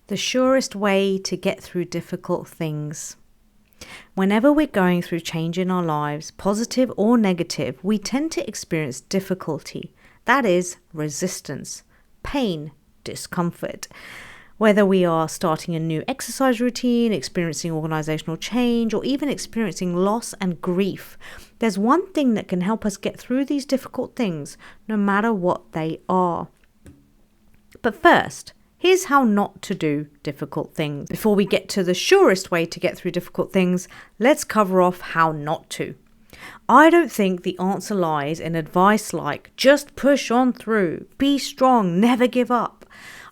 The surest way to get through difficult things. Whenever we're going through change in our lives, positive or negative, we tend to experience difficulty. That is resistance, pain, discomfort. Whether we are starting a new exercise routine, experiencing organizational change, or even experiencing loss and grief, there's one thing that can help us get through these difficult things, no matter what they are. But first, here's how not to do difficult things. Before we get to the surest way to get through difficult things, let's cover off how not to. I don't think the answer lies in advice like, just push on through, be strong, never give up.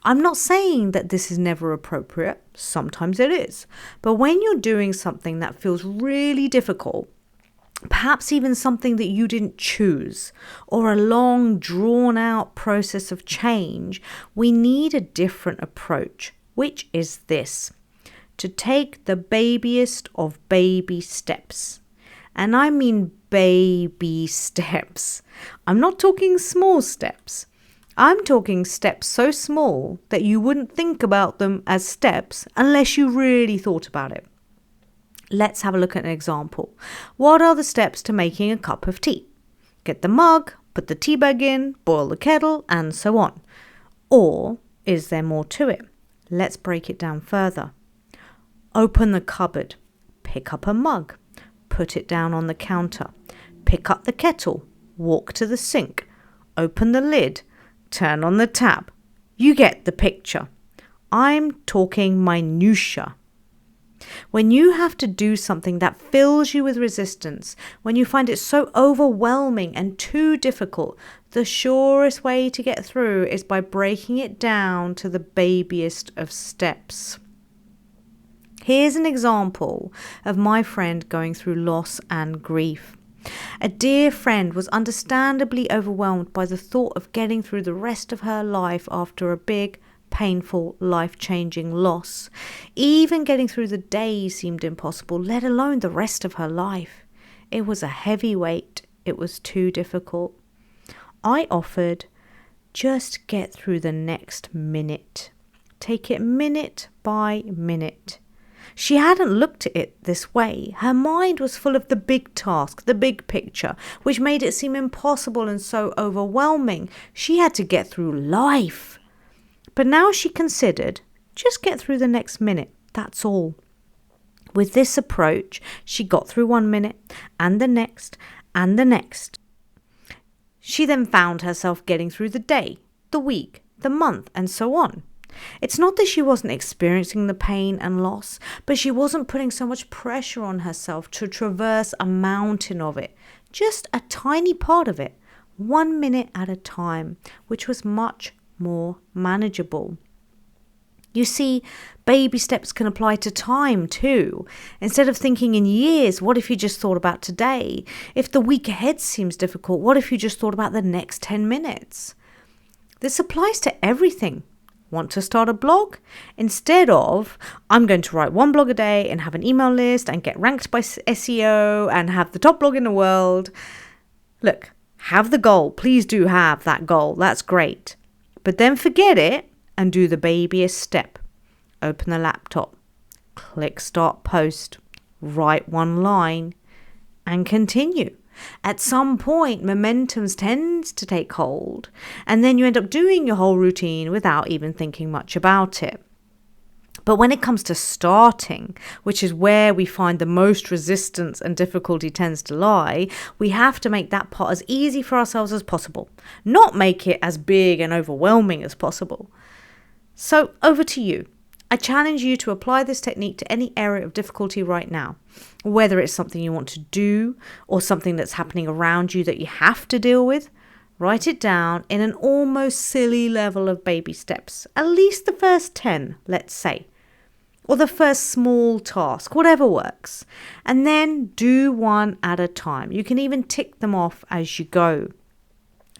I'm not saying that this is never appropriate. Sometimes it is. But when you're doing something that feels really difficult, perhaps even something that you didn't choose, or a long, drawn-out process of change, we need a different approach, which is this: to take the babiest of baby steps. And I mean baby steps. I'm not talking small steps. I'm talking steps so small that you wouldn't think about them as steps unless you really thought about it. Let's have a look at an example. What are the steps to making a cup of tea? Get the mug, put the tea bag in, boil the kettle, and so on. Or is there more to it? Let's break it down further. Open the cupboard, pick up a mug, put it down on the counter, pick up the kettle, walk to the sink, open the lid, turn on the tap. You get the picture. I'm talking minutiae. When you have to do something that fills you with resistance, when you find it so overwhelming and too difficult, the surest way to get through is by breaking it down to the babiest of steps. Here's an example of my friend going through loss and grief. A dear friend was understandably overwhelmed by the thought of getting through the rest of her life after a big, painful, life-changing loss. Even getting through the day seemed impossible, let alone the rest of her life. It was a heavy weight. It was too difficult. I offered, just get through the next minute. Take it minute by minute. She hadn't looked at it this way. Her mind was full of the big task, the big picture, which made it seem impossible and so overwhelming. She had to get through life. But now she considered, just get through the next minute, that's all. With this approach, she got through 1 minute, and the next, and the next. She then found herself getting through the day, the week, the month, and so on. It's not that she wasn't experiencing the pain and loss, but she wasn't putting so much pressure on herself to traverse a mountain of it, just a tiny part of it, 1 minute at a time, which was much more manageable. You see, baby steps can apply to time too. Instead of thinking in years, what if you just thought about today? If the week ahead seems difficult, what if you just thought about the next 10 minutes? This applies to everything. Want to start a blog? Instead of, I'm going to write 1 blog a day and have an email list and get ranked by SEO and have the top blog in the world. Look, have the goal. Please do have that goal. That's great. But then forget it and do the babiest step. Open the laptop, click start post, write 1 line, and continue. At some point, momentum tends to take hold, and then you end up doing your whole routine without even thinking much about it. But when it comes to starting, which is where we find the most resistance and difficulty tends to lie, we have to make that part as easy for ourselves as possible, not make it as big and overwhelming as possible. So over to you. I challenge you to apply this technique to any area of difficulty right now, whether it's something you want to do or something that's happening around you that you have to deal with. Write it down in an almost silly level of baby steps, at least the first 10, let's say, or the first small task, whatever works, and then do 1 at a time. You can even tick them off as you go.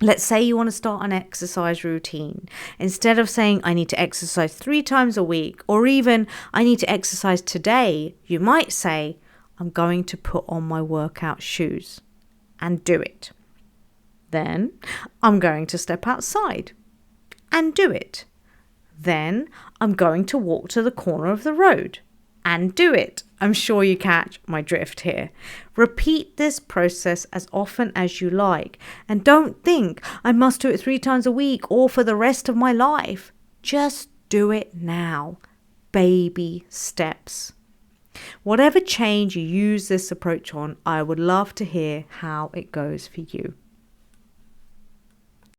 Let's say you want to start an exercise routine. Instead of saying, I need to exercise 3 times a week, or even, I need to exercise today, you might say, I'm going to put on my workout shoes and do it. Then, I'm going to step outside and do it. Then I'm going to walk to the corner of the road and do it. I'm sure you catch my drift here. Repeat this process as often as you like. And don't think I must do it 3 times a week or for the rest of my life. Just do it now. Baby steps. Whatever change you use this approach on, I would love to hear how it goes for you.